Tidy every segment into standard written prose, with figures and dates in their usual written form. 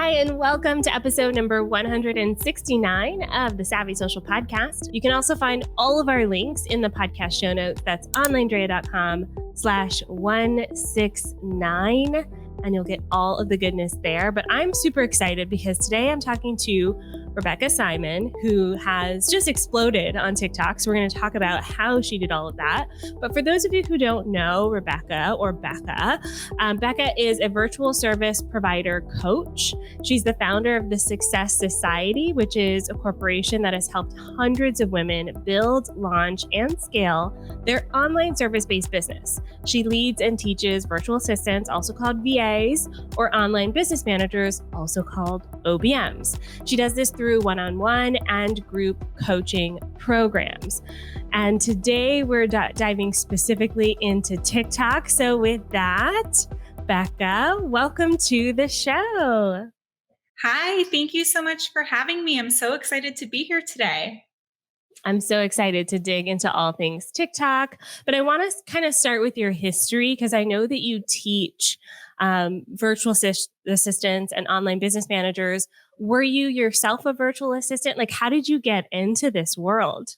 Hi, and welcome to episode number 169 of the Savvy Social Podcast. You can also find all of our links in the podcast show notes. That's onlinedrea.com/169, and you'll get all of the goodness there. But I'm super excited because today I'm talking to Rebecca Simon, who has just exploded on TikTok. So we're going to talk about how she did all of that. But for those of you who don't know Rebecca or Becca, Becca is a virtual service provider coach. She's the founder of the Success Society, which is a corporation that has helped hundreds of women build, launch, and scale their online service-based business. She leads and teaches virtual assistants, also called VAs, or online business managers, also called OBMs. She does this through one-on-one and group coaching programs. And today we're diving specifically into TikTok. So with that, Becca, welcome to the show. Hi, thank you so much for having me. I'm so excited to be here today. I'm so excited to dig into all things TikTok, but I want to kind of start with your history because I know that you teach virtual assistants and online business managers. Were you yourself a virtual assistant? Like, how did you get into this world?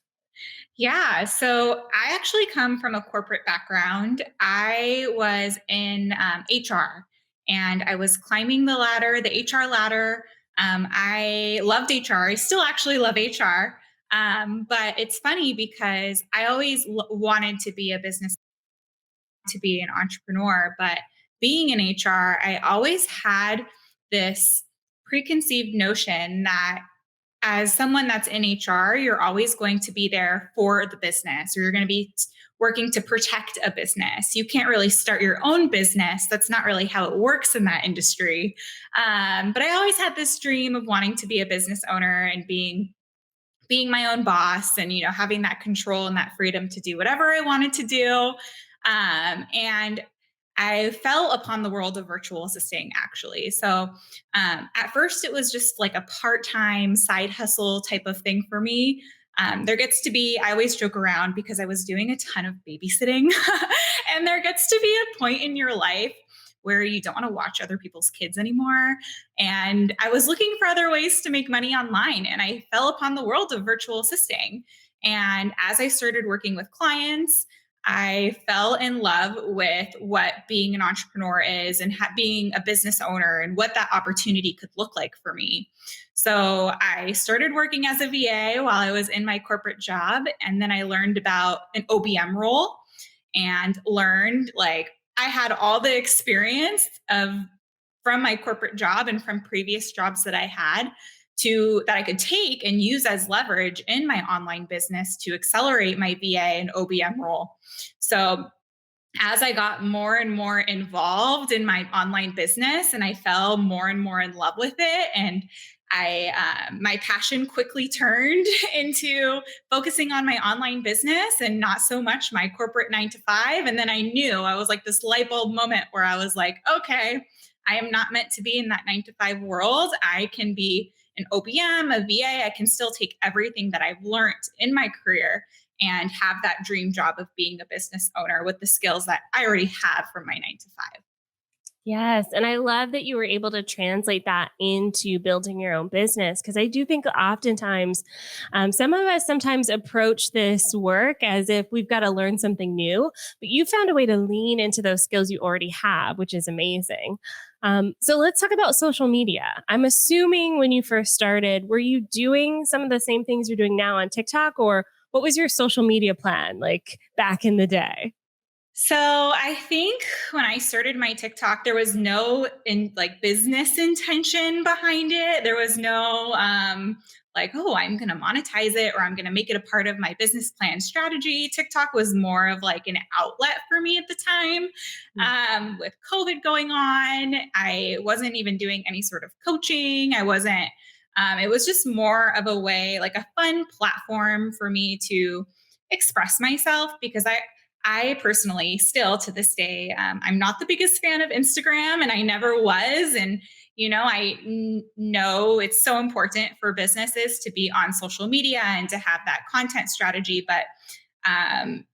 Yeah, so I actually come from a corporate background. I was in HR and I was climbing the HR ladder. I loved HR. I still actually love HR. But it's funny because I always wanted to be a business, to be an entrepreneur. But being in HR, I always had this preconceived notion that as someone that's in HR, you're always going to be there for the business, or you're going to be working to protect a business. You can't really start your own business. That's not really how it works in that industry. But I always had this dream of wanting to be a business owner and being my own boss, and having that control and that freedom to do whatever I wanted to do. And I fell upon the world of virtual assisting, actually. So at first, it was just like a part-time side hustle type of thing for me. There gets to be, I always joke around because I was doing a ton of babysitting, and there gets to be a point in your life where you don't want to watch other people's kids anymore. And I was looking for other ways to make money online, and I fell upon the world of virtual assisting. And as I started working with clients, I fell in love with what being an entrepreneur is, and being a business owner, and what that opportunity could look like for me. So I started working as a VA while I was in my corporate job. And then I learned about an OBM role and learned, like, I had all the experience from my corporate job and from previous jobs that I had that I could take and use as leverage in my online business to accelerate my VA and OBM role. So as I got more and more involved in my online business, and I fell more and more in love with it, and my passion quickly turned into focusing on my online business and not so much my corporate 9 to 5. And then I was like, this light bulb moment where I was like, okay, I am not meant to be in that 9 to 5 world. I can be an OBM, a VA. I can still take everything that I've learned in my career and have that dream job of being a business owner with the skills that I already have from my 9 to 5. Yes. And I love that you were able to translate that into building your own business. Because I do think oftentimes some of us sometimes approach this work as if we've got to learn something new, but you found a way to lean into those skills you already have, which is amazing. So let's talk about social media. I'm assuming when you first started, were you doing some of the same things you're doing now on TikTok, or what was your social media plan like back in the day? So I think when I started my TikTok, there was no business intention behind it. There was no like, oh, I'm going to monetize it, or I'm going to make it a part of my business plan strategy. TikTok was more of like an outlet for me at the time. With COVID going on, I wasn't even doing any sort of coaching. I wasn't. It was just more of a way, like a fun platform for me to express myself, because I personally, still to this day, I'm not the biggest fan of Instagram, and I never was. And, know it's so important for businesses to be on social media and to have that content strategy. But um,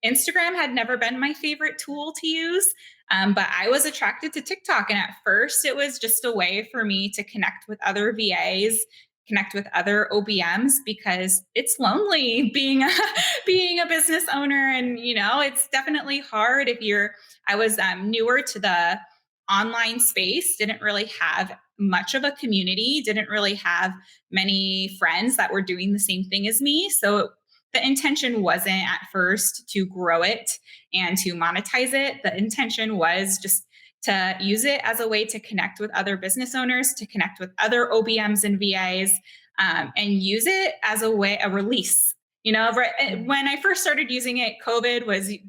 Instagram had never been my favorite tool to use. But I was attracted to TikTok. And at first, it was just a way for me to connect with other VAs, connect with other OBMs, because it's lonely being being a business owner. And, it's definitely hard if you're, I was newer to the online space, didn't really have much of a community, didn't really have many friends that were doing the same thing as me. So the intention wasn't at first to grow it and to monetize it. The intention was just to use it as a way to connect with other business owners, to connect with other OBMs and VAs, and use it as a release. Right when I first started using it, COVID was it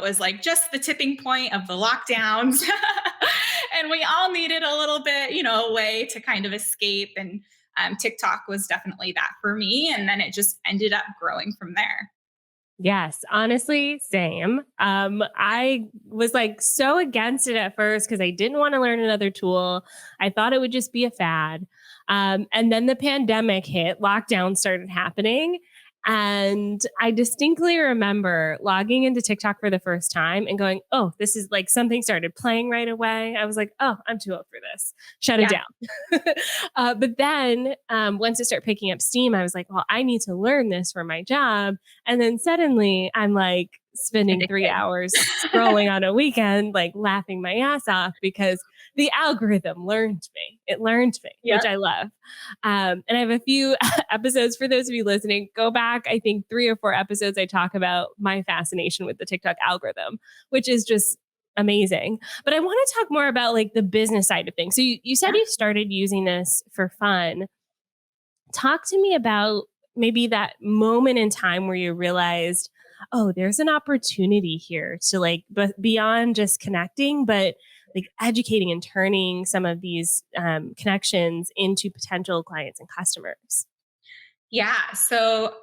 was like just the tipping point of the lockdowns. And we all needed a little bit, a way to kind of escape. And TikTok was definitely that for me. And then it just ended up growing from there. Yes, honestly, same. I was like so against it at first because I didn't want to learn another tool. I thought it would just be a fad. And then the pandemic hit, lockdown started happening. And I distinctly remember logging into TikTok for the first time and going, oh, this is like something started playing right away. I was like, oh, I'm too old for this. Shut it Yeah. down. But then once it started picking up steam, I was like, well, I need to learn this for my job. And then suddenly I'm like spending 3 hours scrolling on a weekend, like laughing my ass off because the algorithm learned me. It learned me, Yeah. which I love. And I have a few episodes for those of you listening. Go back, I think 3 or 4 episodes, I talk about my fascination with the TikTok algorithm, which is just amazing. But I want to talk more about like the business side of things. So you said Yeah. you started using this for fun. Talk to me about maybe that moment in time where you realized, oh, there's an opportunity here to like, but beyond just connecting, but like educating and turning some of these connections into potential clients and customers. Yeah. So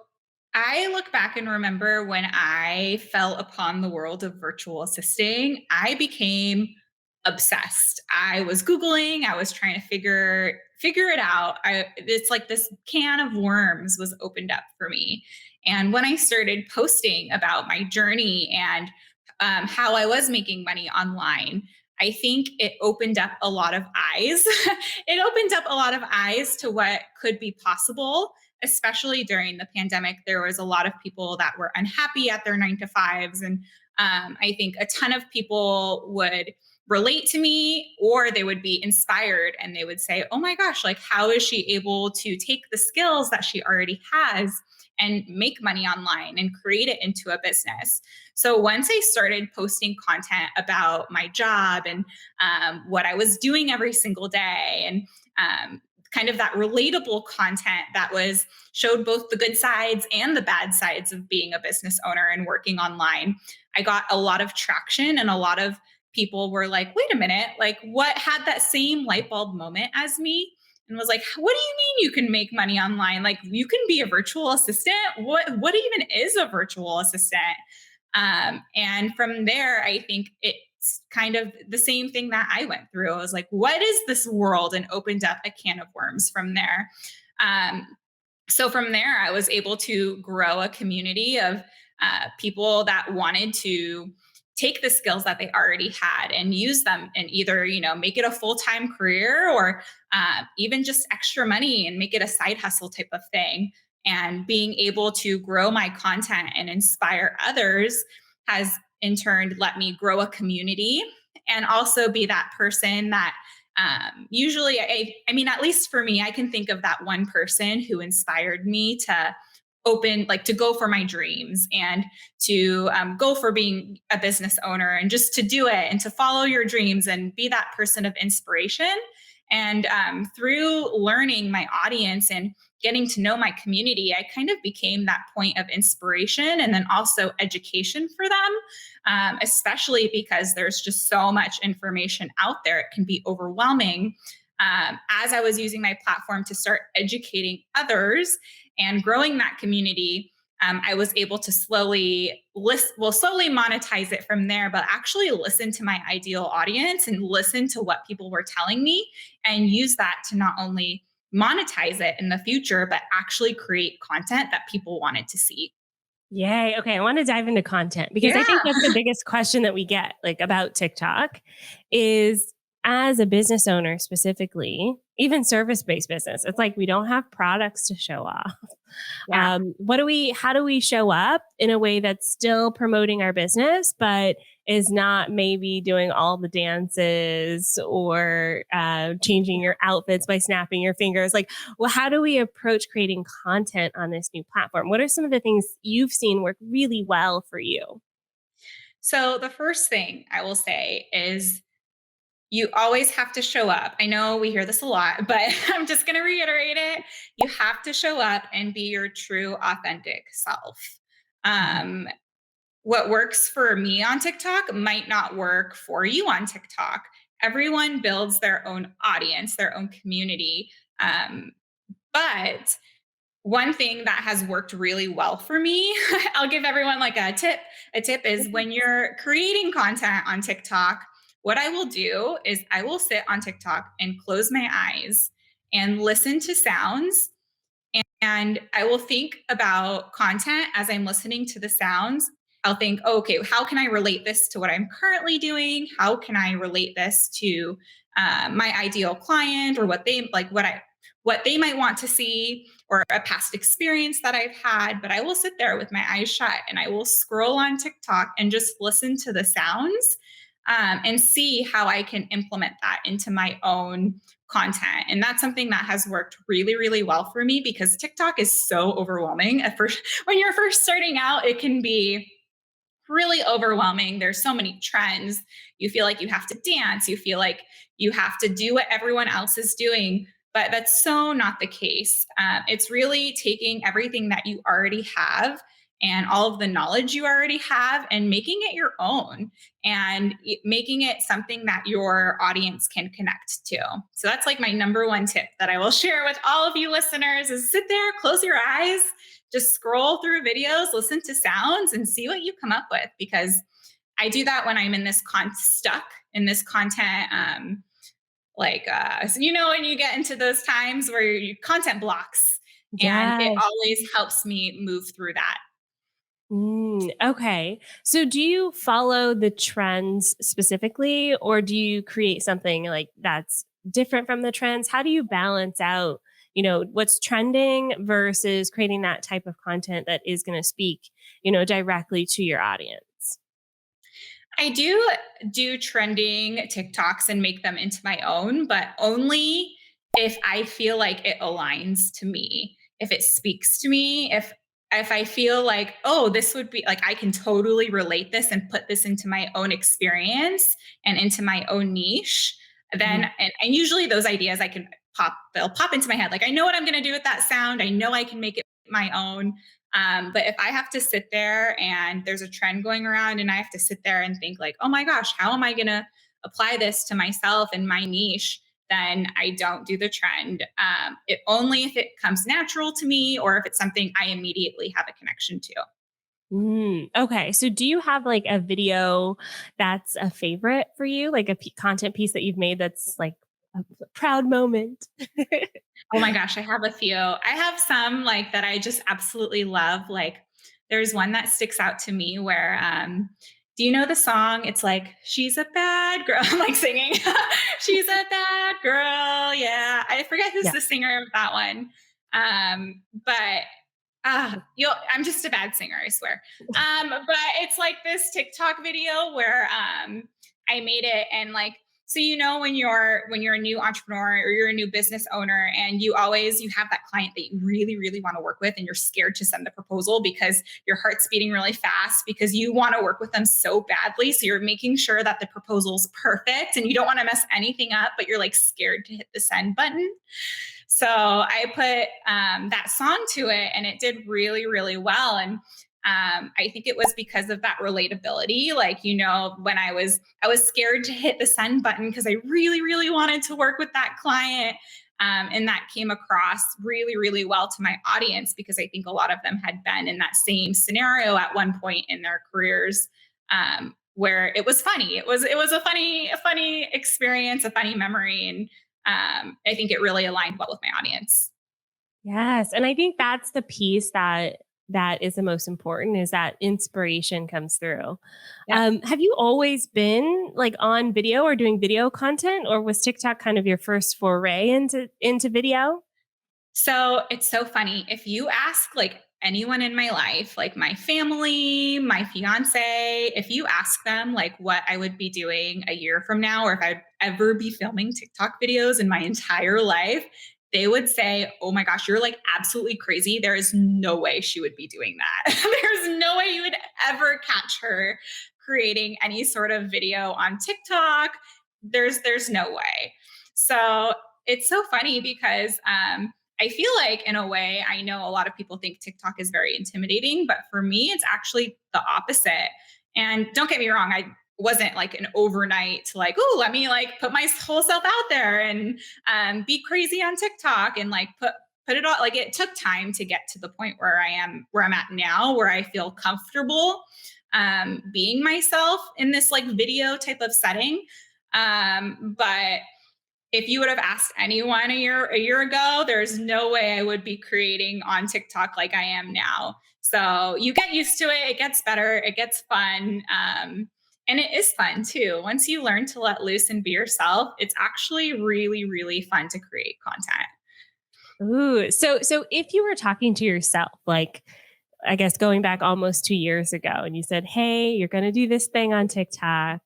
I look back and remember when I fell upon the world of virtual assisting, I became obsessed. I was Googling, I was trying to figure it out. It's like this can of worms was opened up for me. And when I started posting about my journey and how I was making money online, I think it opened up a lot of eyes. It opened up a lot of eyes to what could be possible, especially during the pandemic. There was a lot of people that were unhappy at their 9 to 5s. And I think a ton of people would relate to me, or they would be inspired and they would say, oh my gosh, like, how is she able to take the skills that she already has and make money online and create it into a business? So once I started posting content about my job and what I was doing every single day, and kind of that relatable content that was showed both the good sides and the bad sides of being a business owner and working online, I got a lot of traction, and a lot of people were like, wait a minute, like, what, had that same light bulb moment as me and was like, what do you mean you can make money online? Like, you can be a virtual assistant? What even is a virtual assistant? And from there, I think it's kind of the same thing that I went through. I was like, what is this world? And opened up a can of worms from there. Um, so from there, I was able to grow a community of people that wanted to take the skills that they already had and use them, and either make it a full-time career, or even just extra money and make it a side hustle type of thing. And being able to grow my content and inspire others has in turn let me grow a community, and also be that person that usually I mean, at least for me, I can think of that one person who inspired me to to go for my dreams, and to go for being a business owner, and just to do it and to follow your dreams and be that person of inspiration. And through learning my audience and getting to know my community, I kind of became that point of inspiration and then also education for them, especially because there's just so much information out there. It can be overwhelming. As I was using my platform to start educating others and growing that community, I was able to slowly monetize it from there, but actually listen to my ideal audience and listen to what people were telling me, and use that to not only monetize it in the future, but actually create content that people wanted to see. Yay. Okay. I want to dive into content because I think Yeah. that's the biggest question that we get like about TikTok is as a business owner specifically, even service-based business, it's like we don't have products to show off. Yeah. How do we show up in a way that's still promoting our business, but is not maybe doing all the dances or changing your outfits by snapping your fingers? Like, well, how do we approach creating content on this new platform? What are some of the things you've seen work really well for you? So the first thing I will say is you always have to show up. I know we hear this a lot, but I'm just going to reiterate it. You have to show up and be your true, authentic self. Mhm. Um, what works for me on TikTok might not work for you on TikTok. Everyone builds their own audience, their own community. Um, but one thing that has worked really well for me, I'll give everyone like a tip. A tip is when you're creating content on TikTok, what I will do is I will sit on TikTok and close my eyes and listen to sounds, and I will think about content as I'm listening to the sounds. I'll think, oh, okay, how can I relate this to what I'm currently doing? How can I relate this to my ideal client, or what they like, what they might want to see, or a past experience that I've had. But I will sit there with my eyes shut and I will scroll on TikTok and just listen to the sounds, and see how I can implement that into my own content. And that's something that has worked really, really well for me because TikTok is so overwhelming. At first, when you're first starting out, it can be really overwhelming. There's so many trends. You feel like you have to dance, you feel like you have to do what everyone else is doing. But that's so not the case. It's really taking everything that you already have and all of the knowledge you already have and making it your own, and making it something that your audience can connect to. So that's like my number one tip that I will share with all of you listeners is sit there, close your eyes, just scroll through videos, listen to sounds, and see what you come up with. Because I do that when I'm in this stuck in this content. So when you get into those times where you content blocks, and it Yes. always helps me move through that. Okay. So do you follow the trends specifically, or do you create something like that's different from the trends? How do you balance out, what's trending versus creating that type of content that is going to speak, directly to your audience? I do trending TikToks and make them into my own, but only if I feel like it aligns to me, if it speaks to me, if I feel like, oh, this would be like I can totally relate this and put this into my own experience and into my own niche, then Mhm. and usually those ideas they'll pop into my head. Like I know what I'm gonna do with that sound. I know I can make it my own. But if I have to sit there and there's a trend going around and I have to sit there and think like, oh my gosh, how am I going to apply this to myself and my niche? Then I don't do the trend. It only if it comes natural to me or if it's something I immediately have a connection to. Okay. So do you have like a video that's a favorite for you, like a content piece that you've made that's like a proud moment? Oh my gosh, I have a few. I have some like that I just absolutely love. Like there's one that sticks out to me where do you know the song? It's like she's a bad girl. I'm like singing. She's a bad girl. Yeah. I forget who's Yeah. the singer of that one. But I'm just a bad singer, I swear. But it's like this TikTok video where I made it, and like, so when you're a new entrepreneur or you're a new business owner, and you have that client that you really really want to work with, and you're scared to send the proposal because your heart's beating really fast because you want to work with them so badly. So you're making sure that the proposal's perfect and you don't want to mess anything up, but you're like scared to hit the send button. So I put that song to it, and it did really, really well. And I think it was because of that relatability. Like, when I was scared to hit the send button because I really, really wanted to work with that client. And that came across really, really well to my audience because I think a lot of them had been in that same scenario at one point in their careers, where it was funny. It was a funny experience, a funny memory, and I think it really aligned well with my audience. Yes. And I think that's the piece that that is the most important, is that inspiration comes through. Yep. Have you always been like on video or doing video content, or was TikTok kind of your first foray into video? So it's so funny. If you ask like anyone in my life, like my family, my fiance, if you ask them like what I would be doing a year from now, or if I'd ever be filming TikTok videos in my entire life, they would say, "Oh my gosh, you're like absolutely crazy. There is no way she would be doing that. There's no way you would ever catch her creating any sort of video on TikTok. There's no way." So it's so funny because I feel like, in a way, I know a lot of people think TikTok is very intimidating, but for me, it's actually the opposite. And don't get me wrong, I wasn't like an overnight, like, oh, let me like put my whole self out there and be crazy on TikTok and like put it all. Like it took time to get to the point where I am, where I'm at now, where I feel comfortable being myself in this like video type of setting. But if you would have asked anyone a year ago, there's no way I would be creating on TikTok like I am now. So you get used to it. It gets better. It gets fun. And it is fun too. Once you learn to let loose and be yourself, it's actually really, really fun to create content. Ooh, so if you were talking to yourself, like I guess going back almost 2 years ago, and you said, "Hey, you're going to do this thing on TikTok,"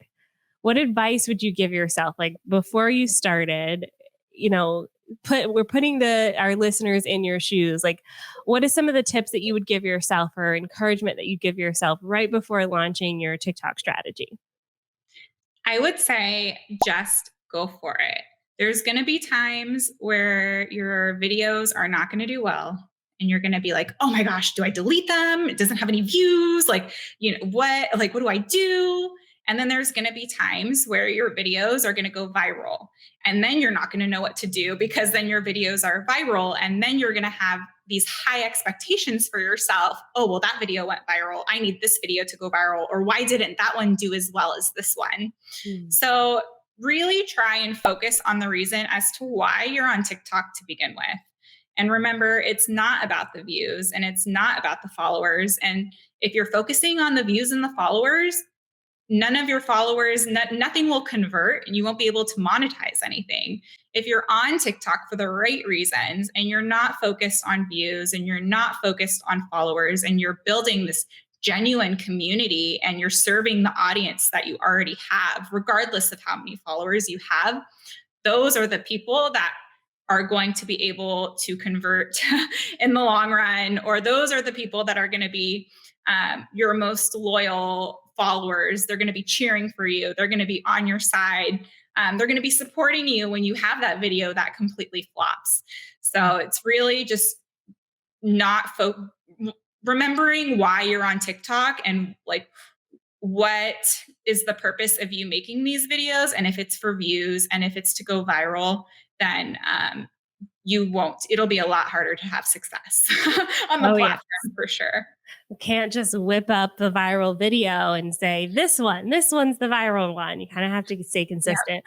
what advice would you give yourself, like before you started? You know, we're putting the our listeners in your shoes. Like, what is some of the tips that you would give yourself, or encouragement that you give yourself right before launching your TikTok strategy? I would say just go for it. There's going to be times where your videos are not going to do well. And you're going to be like, oh my gosh, do I delete them? It doesn't have any views. Like, what do I do? And then there's going to be times where your videos are going to go viral. And then you're not going to know what to do because then your videos are viral. And then you're going to have these high expectations for yourself. Oh, well, that video went viral. I need this video to go viral. Or why didn't that one do as well as this one? Mm. So, really try and focus on the reason as to why you're on TikTok to begin with. And remember, it's not about the views and it's not about the followers. And if you're focusing on the views and the followers, none of your followers, nothing will convert and you won't be able to monetize anything. If you're on TikTok for the right reasons and you're not focused on views and you're not focused on followers and you're building this genuine community and you're serving the audience that you already have, regardless of how many followers you have, those are the people that are going to be able to convert in the long run, or those are the people that are going to be your most loyal followers. They're going to be cheering for you. They're going to be on your side. They're going to be supporting you when you have that video that completely flops. So it's really just not remembering why you're on TikTok and like what is the purpose of you making these videos. And if it's for views and if it's to go viral, then you won't, it'll be a lot harder to have success on the Oh yeah. platform for sure. You can't just whip up the viral video and say, this one's the viral one. You kind of have to stay Yeah. consistent.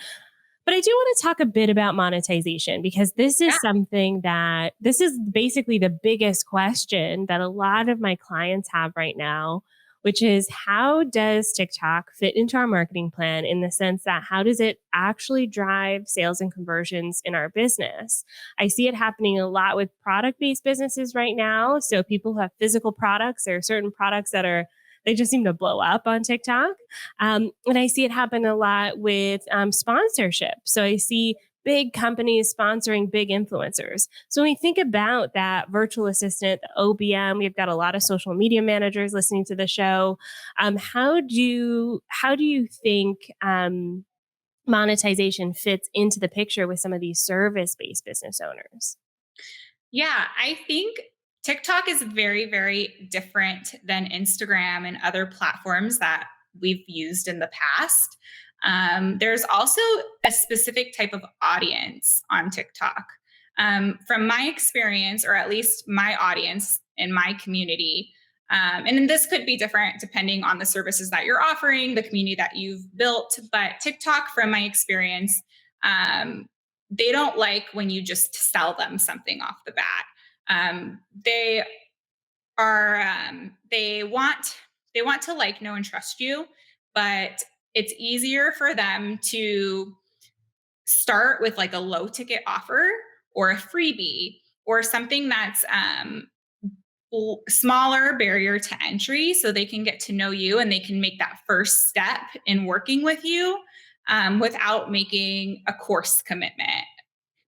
But I do want to talk a bit about monetization, because this Yeah. is something that this is basically the biggest question that a lot of my clients have right now, which is, how does TikTok fit into our marketing plan, in the sense that how does it actually drive sales and conversions in our business? I see it happening a lot with product-based businesses right now. So people who have physical products, there are certain products that are they just seem to blow up on TikTok. And I see it happen a lot with sponsorship. So I see big companies sponsoring big influencers. So when we think about that virtual assistant, the OBM, we've got a lot of social media managers listening to the show. How do you think monetization fits into the picture with some of these service-based business owners? Yeah, I think TikTok is very, very different than Instagram and other platforms that we've used in the past. There's also a specific type of audience on TikTok. From my experience, or at least my audience in my community, and this could be different depending on the services that you're offering, the community that you've built, but TikTok, from my experience, they don't like when you just sell them something off the bat. They are they want to like, know, and trust you, but it's easier for them to start with like a low ticket offer or a freebie or something that's smaller barrier to entry so they can get to know you and they can make that first step in working with you without making a course commitment,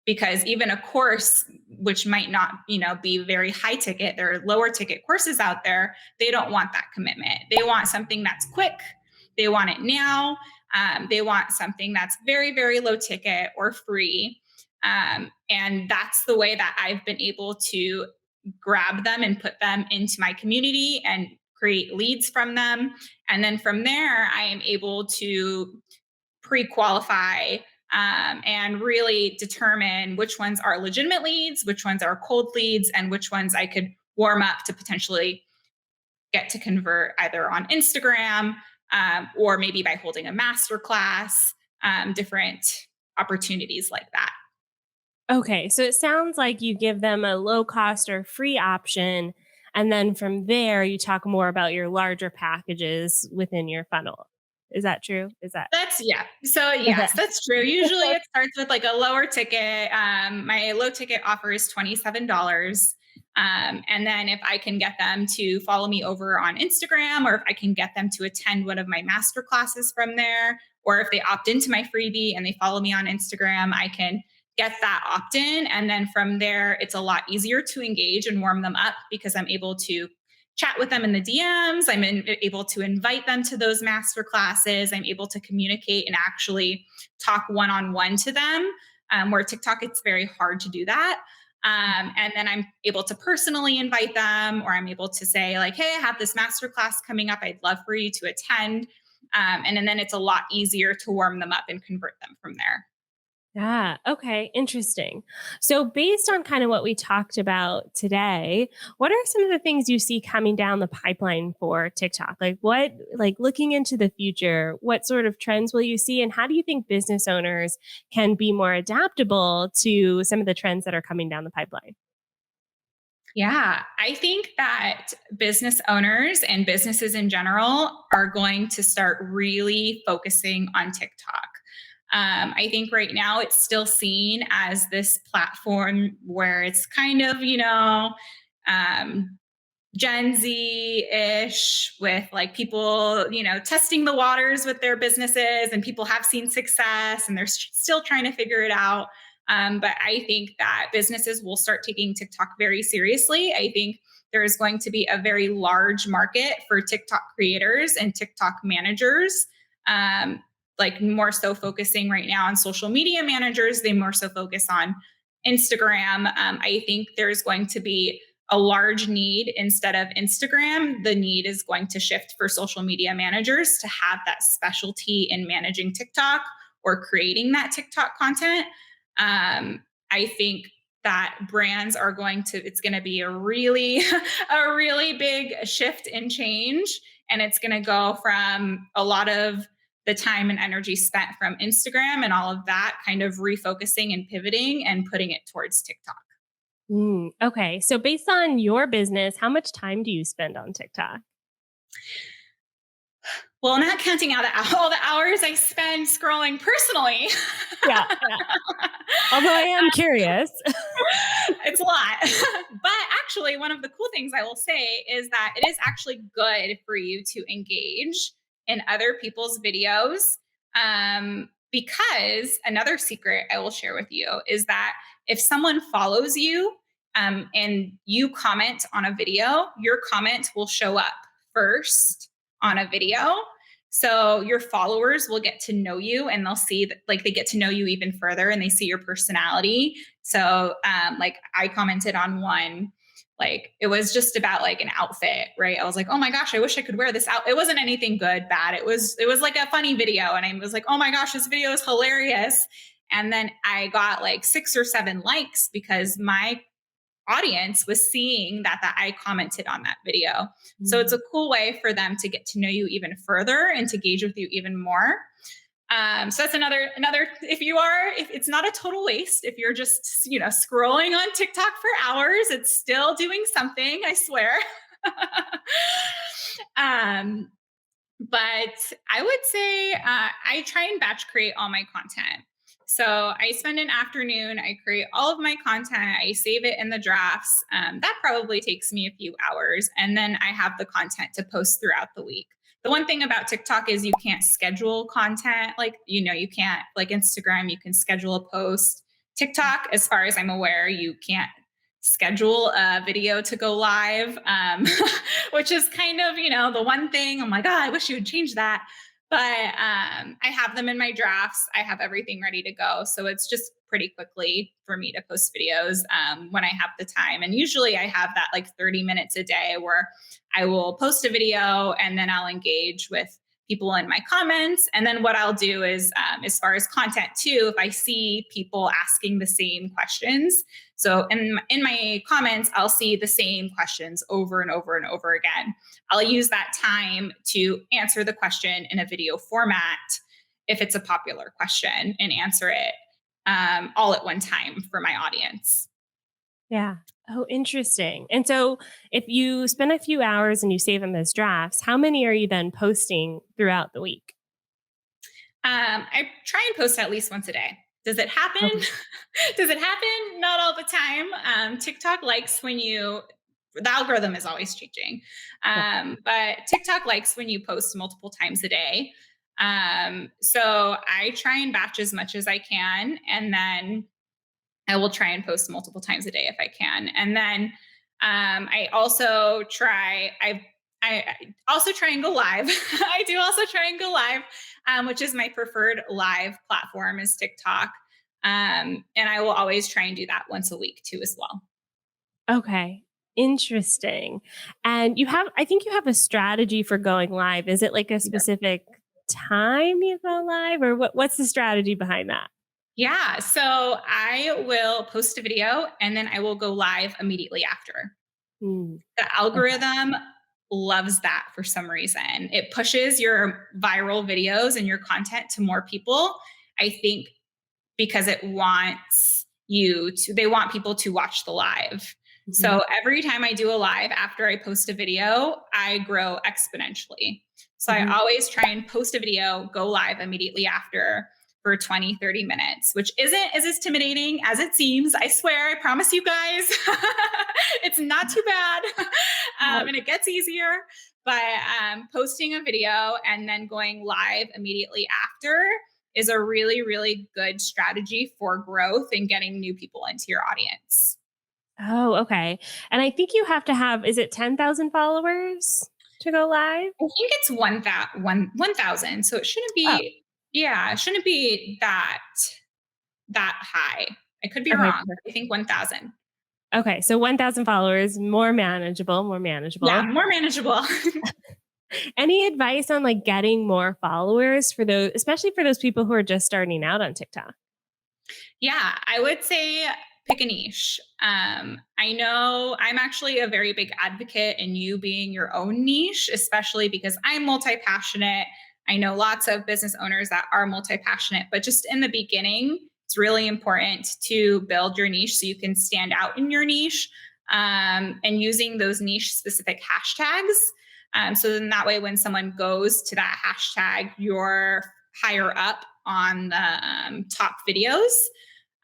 because even a course which might not be very high ticket, there are lower ticket courses out there, they don't want that commitment. They want something that's quick, they want it now. They want something that's very, very low ticket or free. And that's the way that I've been able to grab them and put them into my community and create leads from them. And then from there, I am able to pre-qualify and really determine which ones are legitimate leads, which ones are cold leads, and which ones I could warm up to potentially get to convert either on Instagram or maybe by holding a master class, different opportunities like that. Okay, so it sounds like you give them a low cost or free option. And then from there, you talk more about your larger packages within your funnel. Is that true? Is that That's yeah. So yes, okay? that's true. Usually it starts with like a lower ticket. My low ticket offer is $27. And then if I can get them to follow me over on Instagram, or if I can get them to attend one of my master classes from there, or if they opt into my freebie and they follow me on Instagram, I can get that opt in. And then from there, it's a lot easier to engage and warm them up because I'm able to chat with them in the DMs. Able to invite them to those master classes. I'm able to communicate and actually talk one on one to them. Where TikTok, it's very hard to do that. And then I'm able to personally invite them, or I'm able to say, like, hey, I have this master class coming up. I'd love for you to attend. And then it's a lot easier to warm them up and convert them from there. Yeah. Okay. Interesting. So, based on kind of what we talked about today, what are some of the things you see coming down the pipeline for TikTok? Like looking into the future, what sort of trends will you see? And how do you think business owners can be more adaptable to some of the trends that are coming down the pipeline? Yeah, I think that business owners and businesses in general are going to start really focusing on TikTok. I think right now it's still seen as this platform where it's kind of, um, Gen Z ish, with like people, testing the waters with their businesses, and people have seen success and they're still trying to figure it out. But I think that businesses will start taking TikTok very seriously. I think there is going to be a very large market for TikTok creators and TikTok managers. Um, like more so focusing right now on social media managers, they more so focus on Instagram. I think there's going to be a large need. Instead of Instagram, the need is going to shift for social media managers to have that specialty in managing TikTok or creating that TikTok content. I think that brands are going to, it's going to be a really, a really big shift and change. And it's going to go from a lot of the time and energy spent from Instagram and all of that kind of refocusing and pivoting and putting it towards TikTok. Okay. So, based on your business, how much time do you spend on TikTok? Well, not counting out all the hours I spend scrolling personally. Yeah. Yeah. Although I am curious. It's a lot. But actually, one of the cool things I will say is that it is actually good for you to engage in other people's videos. Because another secret I will share with you is that if someone follows you and you comment on a video, your comment will show up first on a video. So your followers will get to know you and they'll see that, like, they get to know you even further and they see your personality. So like I commented on one, like it was just about like an outfit, right? I was like, oh my gosh, I wish I could wear this out. It wasn't anything good, bad. It was like a funny video. And I was like, oh my gosh, this video is hilarious. And then I got like 6 or 7 likes because my audience was seeing that I commented on that video. So it's a cool way for them to get to know you even further and to engage with you even more. So that's another. If it's not a total waste, if you're just scrolling on TikTok for hours, it's still doing something. I swear. um, but I would say I try and batch create all my content. So I spend an afternoon, I create all of my content, I save it in the drafts. That probably takes me a few hours. And then I have the content to post throughout the week. The one thing about TikTok is you can't schedule content. Like, you can't, like Instagram, you can schedule a post. TikTok, as far as I'm aware, you can't schedule a video to go live, which is kind of, the one thing I'm like, oh, I wish you would change that. But I have them in my drafts. I have everything ready to go. So it's just pretty quickly for me to post videos when I have the time. And usually I have that like 30 minutes a day where I will post a video and then I'll engage with people in my comments. And then what I'll do is, as far as content too, if I see people asking the same questions, so in my comments, I'll see the same questions over and over and over again. I'll use that time to answer the question in a video format if it's a popular question and answer it all at one time for my audience. Yeah. Oh, interesting. And so if you spend a few hours and you save them as drafts, how many are you then posting throughout the week? I try and post at least once a day. Does it happen? Okay. Does it happen? Not all the time. TikTok likes when the algorithm is always changing. Yeah. But TikTok likes when you post multiple times a day. So I try and batch as much as I can. And then I will try and post multiple times a day if I can. And then I also try, I also try and go live. I do also try and go live, which is my preferred live platform is TikTok. And I will always try and do that once a week too, as well. Okay. Interesting. And I think you have a strategy for going live. Is it like a specific time you go live or what's the strategy behind that? Yeah. So I will post a video and then I will go live immediately after. Mm, The okay. algorithm loves that for some reason. It pushes your viral videos and your content to more people. I think because they want people to watch the live. Mhm. So every time I do a live after I post a video, I grow exponentially. So I Mhm. always try and post a video, go live immediately after for 20, 30 minutes, which isn't as intimidating as it seems. I swear, I promise you guys, it's not too bad. And it gets easier. But posting a video and then going live immediately after is a really, really good strategy for growth and getting new people into your audience. Oh, okay. And I think you have to have, is it 10,000 followers to go live? I think it's 1,000. So it shouldn't Oh, be, yeah, it shouldn't be that high. I could be okay. wrong. I think 1,000. Okay. So 1,000 followers, more manageable, more Yeah, manageable. more manageable. Any advice on like getting more followers for those, especially for those people who are just starting out on TikTok? Yeah, I would say pick a niche. I know I'm actually a very big advocate in you being your own niche, especially because I'm multi passionate. I know lots of business owners that are multi passionate, but just in the beginning, it's really important to build your niche so you can stand out in your niche and using those niche specific hashtags. So then that way, when someone goes to that hashtag, you're higher up on the top videos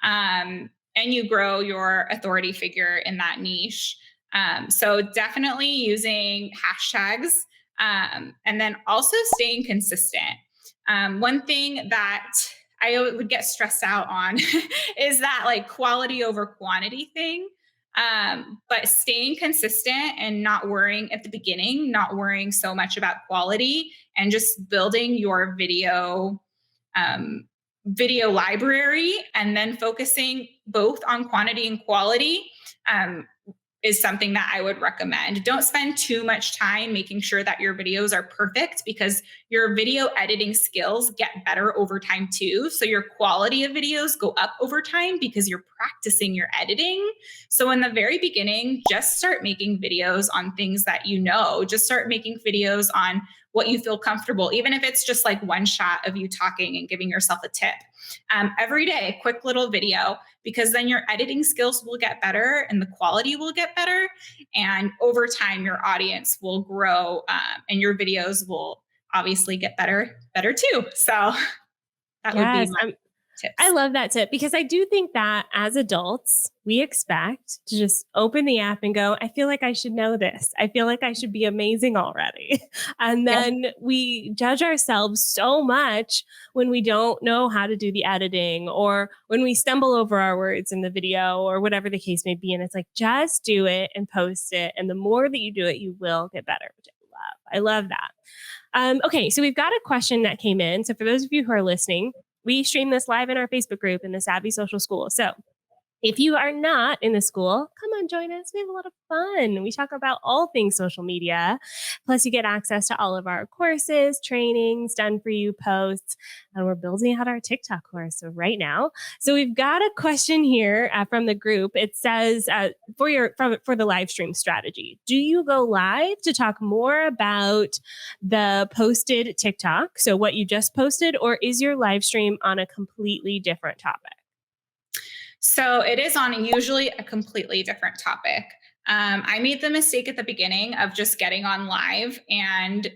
and you grow your authority figure in that niche. So definitely using hashtags and then also staying consistent. One thing that I would get stressed out on is that like quality over quantity thing. But staying consistent and not worrying at the beginning, not worrying so much about quality and just building your um, video library and then focusing both on quantity and quality um, is something that I would recommend. Don't spend too much time making sure that your videos are perfect because your video editing skills get better over time too. So your quality of videos go up over time because you're practicing your editing. So in the very beginning, just start making videos on things that you know. Just start making videos on what you feel comfortable, even if it's just like one shot of you talking and giving yourself a tip. every day, a quick little video, because then your editing skills will get better and the quality will get better. And over time, your audience will grow, and your videos will obviously get better too. So that would be Yes, my I tips. love that tip because I do think that as adults, we expect to just open the app and go, I feel like I should know this. I feel like I should be amazing already. And Yep. then we judge ourselves so much when we don't know how to do the editing or when we stumble over our words in the video or whatever the case may be. And it's like, just do it and post it. And the more that you do it, you will get better, which I love. I love that. Okay, so we've got a question that came in. So for those of you who are listening, we stream this live in our Facebook group in the Savvy Social School. So if you are not in the school, come on, join us. We have a lot of fun. We talk about all things social media. Plus, you get access to all of our courses, trainings, done for you posts, and we're building out our TikTok course. So right now, so we've got a question here from the group. It says for the live stream strategy, do you go live to talk more about the posted TikTok? So what you just posted, or is your live stream on a completely different topic? So it is on usually a completely different topic. I made the mistake at the beginning of just getting on live and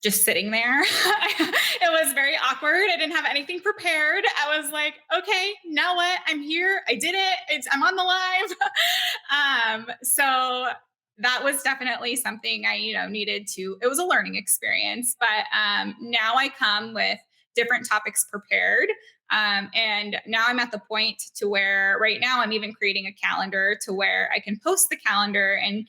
just sitting there. It was very awkward. I didn't have anything prepared. I was like, okay, now what? I'm here. I did it. I'm on the live. So that was definitely something I, needed to, it was a learning experience, but now I come with different topics prepared. And now I'm at the point to where right now I'm even creating a calendar to where I can post the calendar and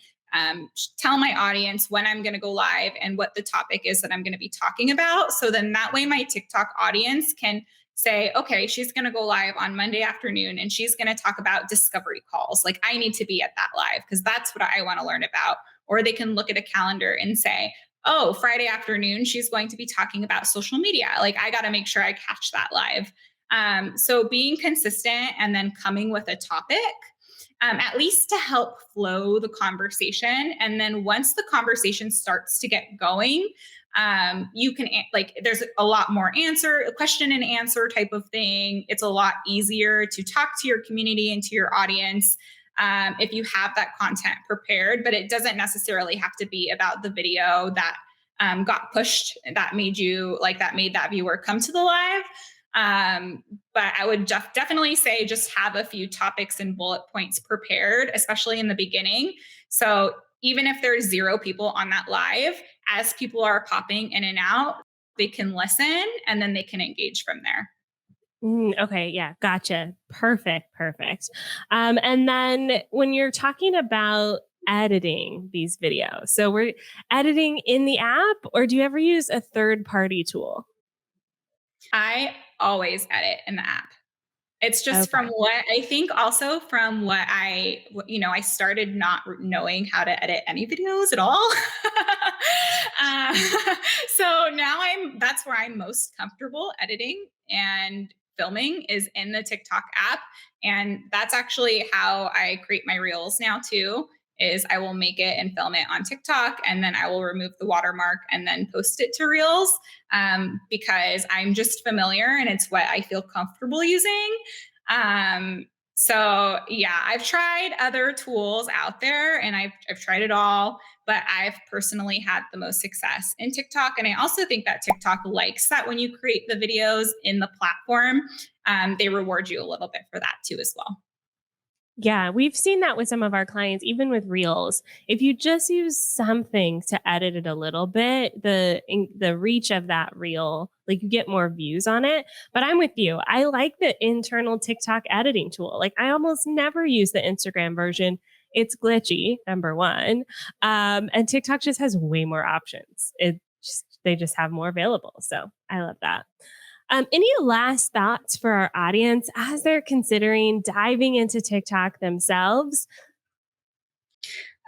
tell my audience when I'm going to go live and what the topic is that I'm going to be talking about. So then that way my TikTok audience can say, okay, she's going to go live on Monday afternoon and she's going to talk about discovery calls. Like I need to be at that live because that's what I want to learn about. Or they can look at a calendar and say, oh, Friday afternoon, she's going to be talking about social media. Like I got to make sure I catch that live. So being consistent and then coming with a topic, at least to help flow the conversation. And then once the conversation starts to get going, you can there's a lot more question and answer type of thing. It's a lot easier to talk to your community and to your audience if you have that content prepared, but it doesn't necessarily have to be about the video that got pushed that made that viewer come to the live. But I would definitely say just have a few topics and bullet points prepared, especially in the beginning. So even if there's 0 people on that live, as people are popping in and out, they can listen and then they can engage from there. Okay, yeah, gotcha. Perfect. And then when you're talking about editing these videos, so we're editing in the app, or do you ever use a third-party tool? I always edit in the app. It's just from Okay. what I think also from what I started not knowing how to edit any videos at all. uh, so now that's where I'm most comfortable editing and filming is in the TikTok app. And that's actually how I create my reels now too, is I will make it and film it on TikTok and then I will remove the watermark and then post it to reels because I'm just familiar and it's what I feel comfortable using. So yeah, I've tried other tools out there and I've tried it all, but I've personally had the most success in TikTok. And I also think that TikTok likes that when you create the videos in the platform, they reward you a little bit for that too as well. Yeah, we've seen that with some of our clients, even with reels. If you just use something to edit it a little bit, the reach of that reel, like you get more views on it. But I'm with you. I like the internal TikTok editing tool. Like I almost never use the Instagram version. It's glitchy, number one, and TikTok just has way more options. They just have more available. So I love that. Any last thoughts for our audience as they're considering diving into TikTok themselves?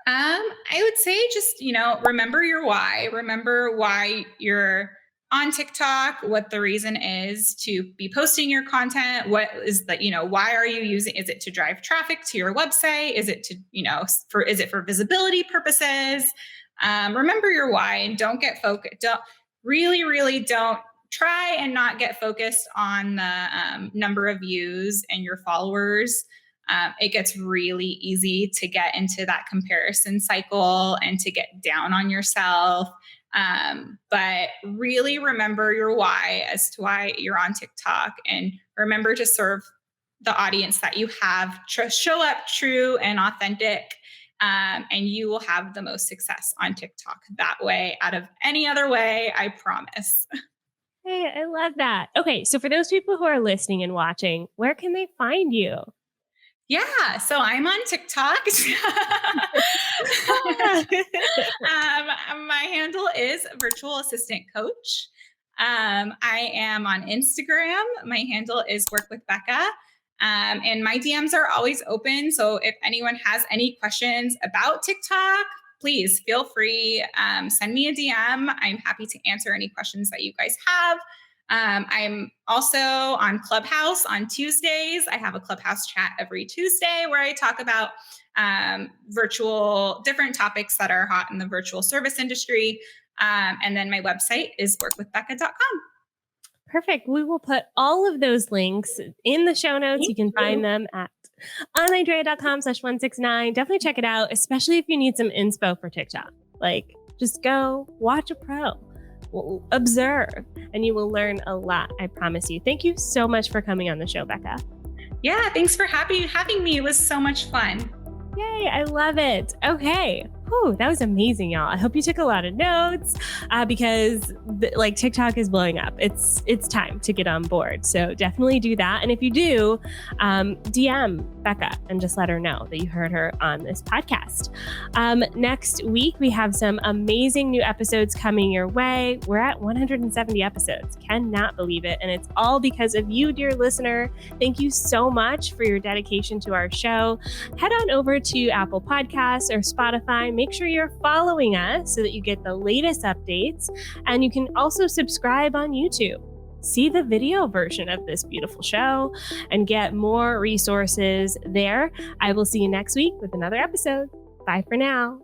I would say just, remember your why. Remember why you're on TikTok, what the reason is to be posting your content. What is why are you using, is it to drive traffic to your website? Is it to, is it for visibility purposes? Remember your why and don't get focused. Don't really, really don't try and not get focused on the number of views and your followers. It gets really easy to get into that comparison cycle and to get down on yourself. But really remember your why as to why you're on TikTok, and remember to serve the audience that you have. Show up true and authentic, and you will have the most success on TikTok that way out of any other way, I promise. Hey, I love that. Okay, so for those people who are listening and watching, where can they find you? Yeah, so I'm on TikTok. My handle is virtual assistant coach. I am on Instagram. My handle is work with Becca. And my DMs are always open. So if anyone has any questions about TikTok, please feel free. Send me a DM. I'm happy to answer any questions that you guys have. I'm also on Clubhouse on Tuesdays. I have a Clubhouse chat every Tuesday where I talk about different topics that are hot in the virtual service industry. And then my website is workwithbecca.com. Perfect. We will put all of those links in the show notes. You can find them at OnlineDrea.com/169. Definitely check it out, especially if you need some inspo for TikTok. Like, just go watch a pro, observe, and you will learn a lot. I promise you. Thank you so much for coming on the show, Becca. Yeah, thanks for having me. It was so much fun. Yay, I love it. Okay. Whew, that was amazing, y'all. I hope you took a lot of notes because TikTok is blowing up. It's time to get on board. So definitely do that. And if you do, DM Becca and just let her know that you heard her on this podcast. Next week, we have some amazing new episodes coming your way. We're at 170 episodes. Cannot believe it. And it's all because of you, dear listener. Thank you so much for your dedication to our show. Head on over to Apple Podcasts or Spotify. Make sure you're following us so that you get the latest updates. And you can also subscribe on YouTube. See the video version of this beautiful show and get more resources there. I will see you next week with another episode. Bye for now.